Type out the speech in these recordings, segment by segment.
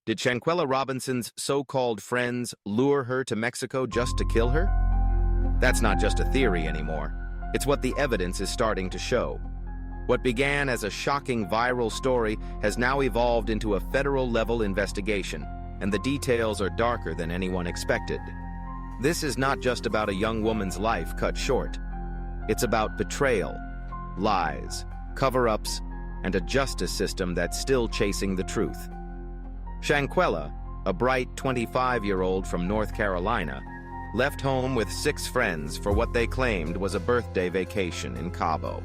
Did Shanquella Robinson's so-called friends lure her to Mexico just to kill her? That's not just a theory anymore. It's what the evidence is starting to show. What began as a shocking viral story has now evolved into a federal-level investigation, and the details are darker than anyone expected. This is not just about a young woman's life cut short. It's about betrayal, lies, cover-ups, and a justice system that's still chasing the truth. Shanquella, a bright 25-year-old from North Carolina, left home with 6 friends for what they claimed was a birthday vacation in Cabo.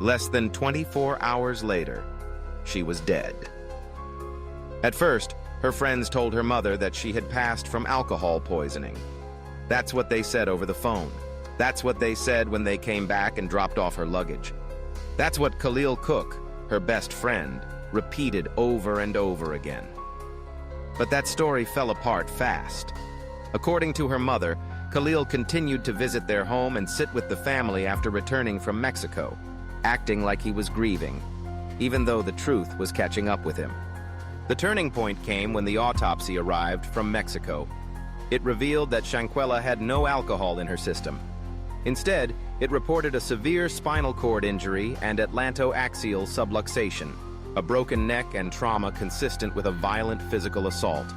Less than 24 hours later, she was dead. At first, her friends told her mother that she had passed from alcohol poisoning. That's what they said over the phone. That's what they said when they came back and dropped off her luggage. That's what Khalil Cook, her best friend, repeated over and over again. But that story fell apart fast. According to her mother, Khalil continued to visit their home and sit with the family after returning from Mexico, acting like he was grieving, even though the truth was catching up with him. The turning point came when the autopsy arrived from Mexico. It revealed that Shanquella had no alcohol in her system. Instead, it reported a severe spinal cord injury and atlantoaxial subluxation, a broken neck and trauma consistent with a violent physical assault.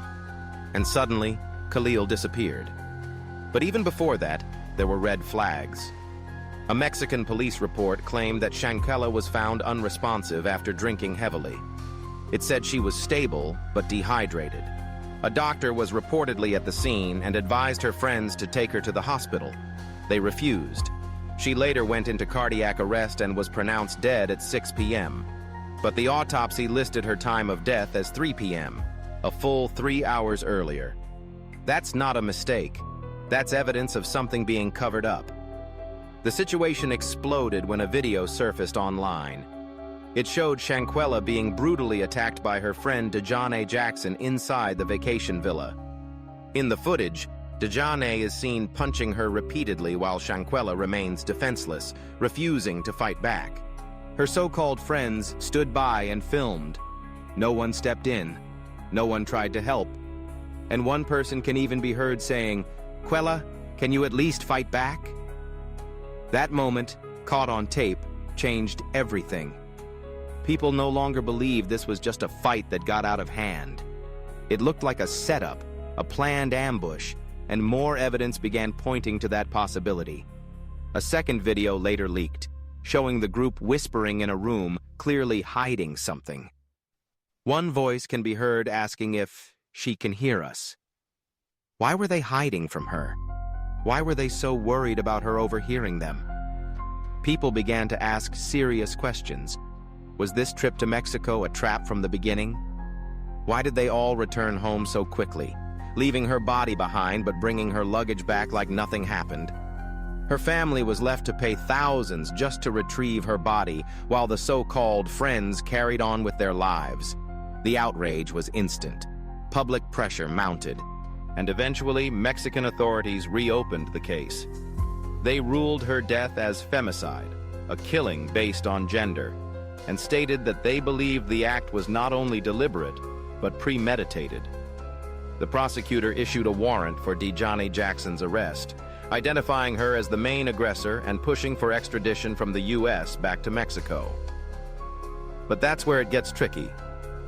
And suddenly, Khalil disappeared. But even before that, there were red flags. A Mexican police report claimed that Shanquella was found unresponsive after drinking heavily. It said she was stable, but dehydrated. A doctor was reportedly at the scene and advised her friends to take her to the hospital. They refused. She later went into cardiac arrest and was pronounced dead at 6 p.m. But the autopsy listed her time of death as 3 p.m., a full 3 hours earlier. That's not a mistake. That's evidence of something being covered up. The situation exploded when a video surfaced online. It showed Shanquella being brutally attacked by her friend Dejanay Jackson inside the vacation villa. In the footage, Dejanay is seen punching her repeatedly while Shanquella remains defenseless, refusing to fight back. Her so-called friends stood by and filmed. No one stepped in. No one tried to help. And one person can even be heard saying, "Quella, can you at least fight back?" That moment, caught on tape, changed everything. People no longer believed this was just a fight that got out of hand. It looked like a setup, a planned ambush, and more evidence began pointing to that possibility. A second video later leaked, showing the group whispering in a room, clearly hiding something. One voice can be heard asking if she can hear us. Why were they hiding from her? Why were they so worried about her overhearing them? People began to ask serious questions. Was this trip to Mexico a trap from the beginning? Why did they all return home so quickly, leaving her body behind but bringing her luggage back like nothing happened? Her family was left to pay thousands just to retrieve her body, while the so-called friends carried on with their lives. The outrage was instant. Public pressure mounted. And eventually, Mexican authorities reopened the case. They ruled her death as femicide, a killing based on gender, and stated that they believed the act was not only deliberate, but premeditated. The prosecutor issued a warrant for Dejanay Jackson's arrest, identifying her as the main aggressor and pushing for extradition from the U.S. back to Mexico. But that's where it gets tricky.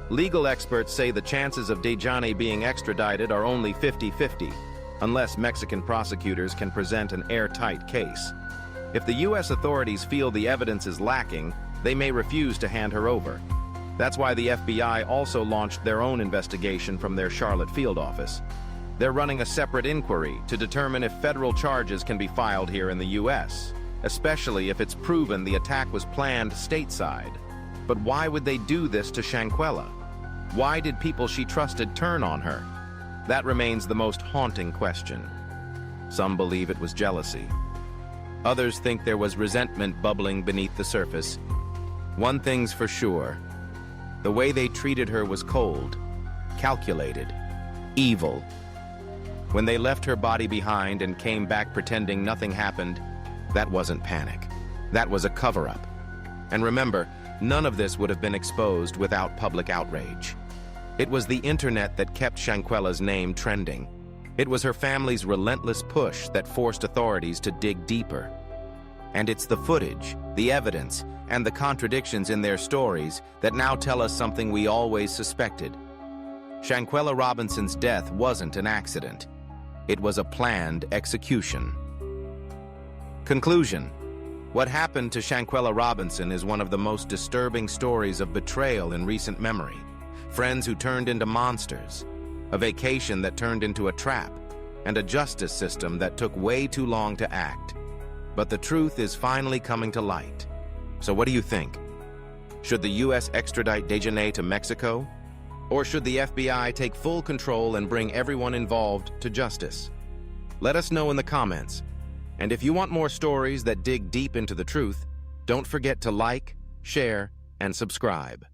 Legal experts say the chances of Dejanay being extradited are only 50-50, unless Mexican prosecutors can present an airtight case. If the U.S. authorities feel the evidence is lacking, they may refuse to hand her over. That's why the FBI also launched their own investigation from their Charlotte field office. They're running a separate inquiry to determine if federal charges can be filed here in the U.S., especially if it's proven the attack was planned stateside. But why would they do this to Shanquella? Why did people she trusted turn on her? That remains the most haunting question. Some believe it was jealousy. Others think there was resentment bubbling beneath the surface. One thing's for sure. The way they treated her was cold, calculated, evil. When they left her body behind and came back pretending nothing happened, that wasn't panic. That was a cover-up. And remember, none of this would have been exposed without public outrage. It was the internet that kept Shanquella's name trending. It was her family's relentless push that forced authorities to dig deeper. And it's the footage, the evidence, and the contradictions in their stories that now tell us something we always suspected. Shanquella Robinson's death wasn't an accident. It was a planned execution. Conclusion. What happened to Shanquella Robinson is one of the most disturbing stories of betrayal in recent memory. Friends who turned into monsters, a vacation that turned into a trap, and a justice system that took way too long to act. But the truth is finally coming to light. So what do you think? Should the U.S. extradite Dejanay to Mexico? Or should the FBI take full control and bring everyone involved to justice? Let us know in the comments. And if you want more stories that dig deep into the truth, don't forget to like, share, and subscribe.